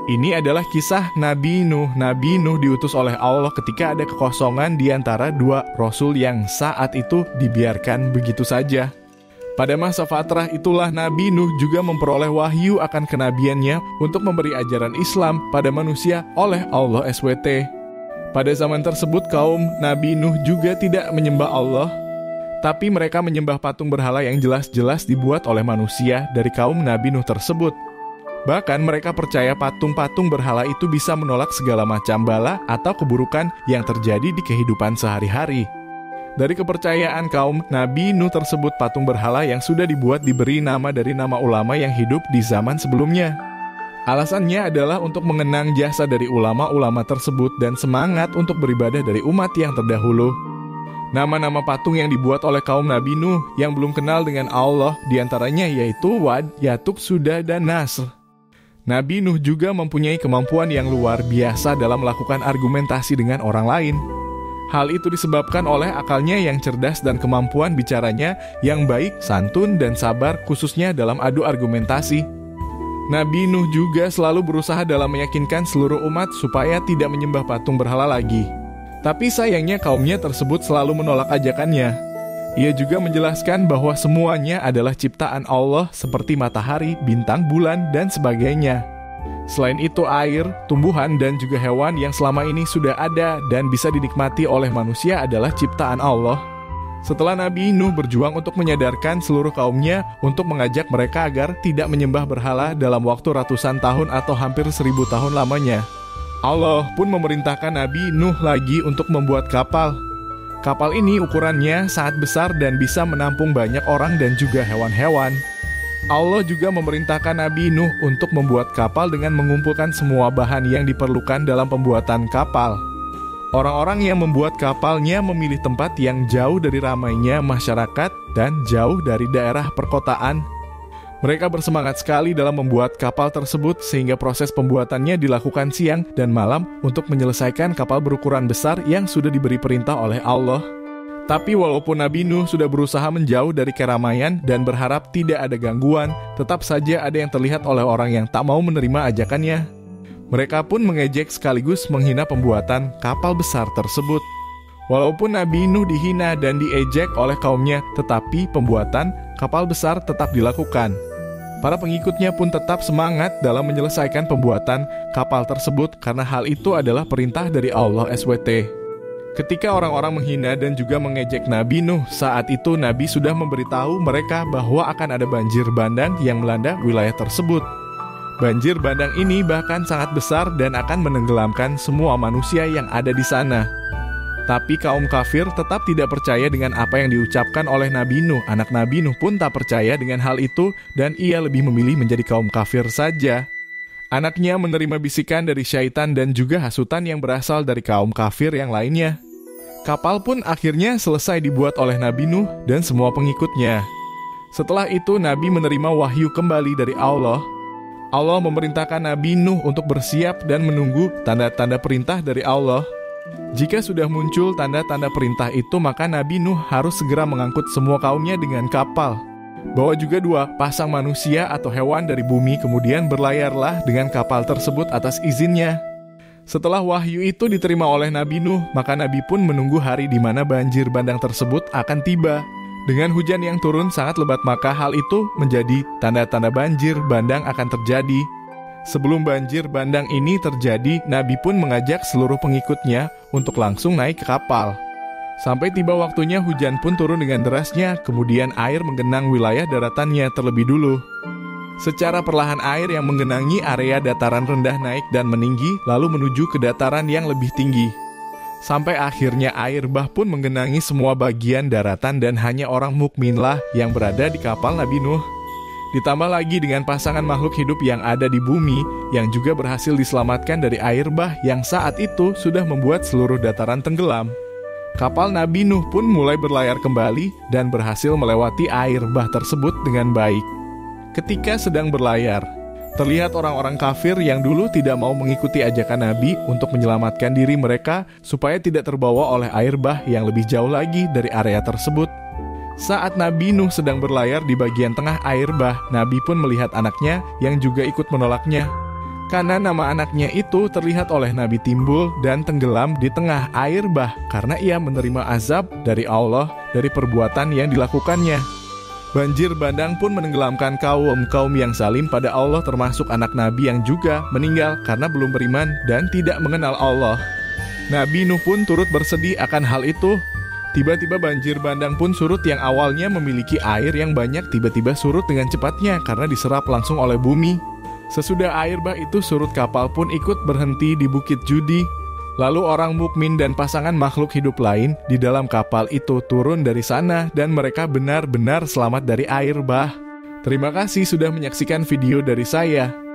Ini adalah kisah Nabi Nuh. Nabi Nuh diutus oleh Allah ketika ada kekosongan di antara dua rasul yang saat itu dibiarkan begitu saja. Pada masa fatrah itulah Nabi Nuh juga memperoleh wahyu akan kenabiannya untuk memberi ajaran Islam pada manusia oleh Allah SWT. Pada zaman tersebut kaum Nabi Nuh juga tidak menyembah Allah, tapi mereka menyembah patung berhala yang jelas-jelas dibuat oleh manusia dari kaum Nabi Nuh tersebut. Bahkan mereka percaya patung-patung berhala itu bisa menolak segala macam bala atau keburukan yang terjadi di kehidupan sehari-hari. Dari kepercayaan kaum Nabi Nuh tersebut, patung berhala yang sudah dibuat diberi nama dari nama ulama yang hidup di zaman sebelumnya. Alasannya adalah untuk mengenang jasa dari ulama-ulama tersebut dan semangat untuk beribadah dari umat yang terdahulu. Nama-nama patung yang dibuat oleh kaum Nabi Nuh yang belum kenal dengan Allah diantaranya yaitu Wad, Yatuk, Suda, dan Nasr. Nabi Nuh juga mempunyai kemampuan yang luar biasa dalam melakukan argumentasi dengan orang lain. Hal itu disebabkan oleh akalnya yang cerdas dan kemampuan bicaranya yang baik, santun, dan sabar khususnya dalam adu argumentasi. Nabi Nuh juga selalu berusaha dalam meyakinkan seluruh umat supaya tidak menyembah patung berhala lagi. Tapi sayangnya kaumnya tersebut selalu menolak ajakannya. Ia juga menjelaskan bahwa semuanya adalah ciptaan Allah seperti matahari, bintang, bulan, dan sebagainya. Selain itu air, tumbuhan, dan juga hewan yang selama ini sudah ada dan bisa dinikmati oleh manusia adalah ciptaan Allah. Setelah Nabi Nuh berjuang untuk menyadarkan seluruh kaumnya untuk mengajak mereka agar tidak menyembah berhala dalam waktu ratusan tahun atau hampir 1000 tahun lamanya, Allah pun memerintahkan Nabi Nuh lagi untuk membuat kapal. Kapal ini ukurannya sangat besar dan bisa menampung banyak orang dan juga hewan-hewan. Allah juga memerintahkan Nabi Nuh untuk membuat kapal dengan mengumpulkan semua bahan yang diperlukan dalam pembuatan kapal. Orang-orang yang membuat kapalnya memilih tempat yang jauh dari ramainya masyarakat dan jauh dari daerah perkotaan. Mereka bersemangat sekali dalam membuat kapal tersebut sehingga proses pembuatannya dilakukan siang dan malam untuk menyelesaikan kapal berukuran besar yang sudah diberi perintah oleh Allah. Tapi walaupun Nabi Nuh sudah berusaha menjauh dari keramaian dan berharap tidak ada gangguan, tetap saja ada yang terlihat oleh orang yang tak mau menerima ajakannya. Mereka pun mengejek sekaligus menghina pembuatan kapal besar tersebut. Walaupun Nabi Nuh dihina dan diejek oleh kaumnya, tetapi pembuatan kapal besar tetap dilakukan. Para pengikutnya pun tetap semangat dalam menyelesaikan pembuatan kapal tersebut karena hal itu adalah perintah dari Allah SWT. Ketika orang-orang menghina dan juga mengejek Nabi Nuh, saat itu Nabi sudah memberitahu mereka bahwa akan ada banjir bandang yang melanda wilayah tersebut. Banjir bandang ini bahkan sangat besar dan akan menenggelamkan semua manusia yang ada di sana. Tapi kaum kafir tetap tidak percaya dengan apa yang diucapkan oleh Nabi Nuh. Anak Nabi Nuh pun tak percaya dengan hal itu dan ia lebih memilih menjadi kaum kafir saja. Anaknya menerima bisikan dari syaitan dan juga hasutan yang berasal dari kaum kafir yang lainnya. Kapal pun akhirnya selesai dibuat oleh Nabi Nuh dan semua pengikutnya. Setelah itu Nabi menerima wahyu kembali dari Allah. Allah memerintahkan Nabi Nuh untuk bersiap dan menunggu tanda-tanda perintah dari Allah. Jika sudah muncul tanda-tanda perintah itu, maka Nabi Nuh harus segera mengangkut semua kaumnya dengan kapal. Bawa juga 2 pasang manusia atau hewan dari bumi, kemudian berlayarlah dengan kapal tersebut atas izinnya. Setelah wahyu itu diterima oleh Nabi Nuh, maka Nabi pun menunggu hari di mana banjir bandang tersebut akan tiba. Dengan hujan yang turun sangat lebat, maka hal itu menjadi tanda-tanda banjir bandang akan terjadi. Sebelum banjir bandang ini terjadi, Nabi pun mengajak seluruh pengikutnya untuk langsung naik ke kapal. Sampai tiba waktunya hujan pun turun dengan derasnya, kemudian air menggenang wilayah daratannya terlebih dulu. Secara perlahan air yang menggenangi area dataran rendah naik dan meninggi, lalu menuju ke dataran yang lebih tinggi. Sampai akhirnya air bah pun menggenangi semua bagian daratan dan hanya orang mukminlah yang berada di kapal Nabi Nuh. Ditambah lagi dengan pasangan makhluk hidup yang ada di bumi yang juga berhasil diselamatkan dari air bah yang saat itu sudah membuat seluruh dataran tenggelam. Kapal Nabi Nuh pun mulai berlayar kembali dan berhasil melewati air bah tersebut dengan baik. Ketika sedang berlayar, terlihat orang-orang kafir yang dulu tidak mau mengikuti ajakan Nabi untuk menyelamatkan diri mereka supaya tidak terbawa oleh air bah yang lebih jauh lagi dari area tersebut. Saat Nabi Nuh sedang berlayar di bagian tengah air bah, Nabi pun melihat anaknya yang juga ikut menolaknya. Karena nama anaknya itu terlihat oleh Nabi timbul dan tenggelam di tengah air bah karena ia menerima azab dari Allah dari perbuatan yang dilakukannya. Banjir bandang pun menenggelamkan kaum yang salim pada Allah, termasuk anak Nabi yang juga meninggal karena belum beriman dan tidak mengenal Allah. Nabi Nuh pun turut bersedih akan hal itu. Tiba-tiba banjir bandang pun surut, yang awalnya memiliki air yang banyak tiba-tiba surut dengan cepatnya karena diserap langsung oleh bumi. Sesudah air bah itu surut, kapal pun ikut berhenti di Bukit Judi. Lalu orang mukmin dan pasangan makhluk hidup lain di dalam kapal itu turun dari sana dan mereka benar-benar selamat dari air bah. Terima kasih sudah menyaksikan video dari saya.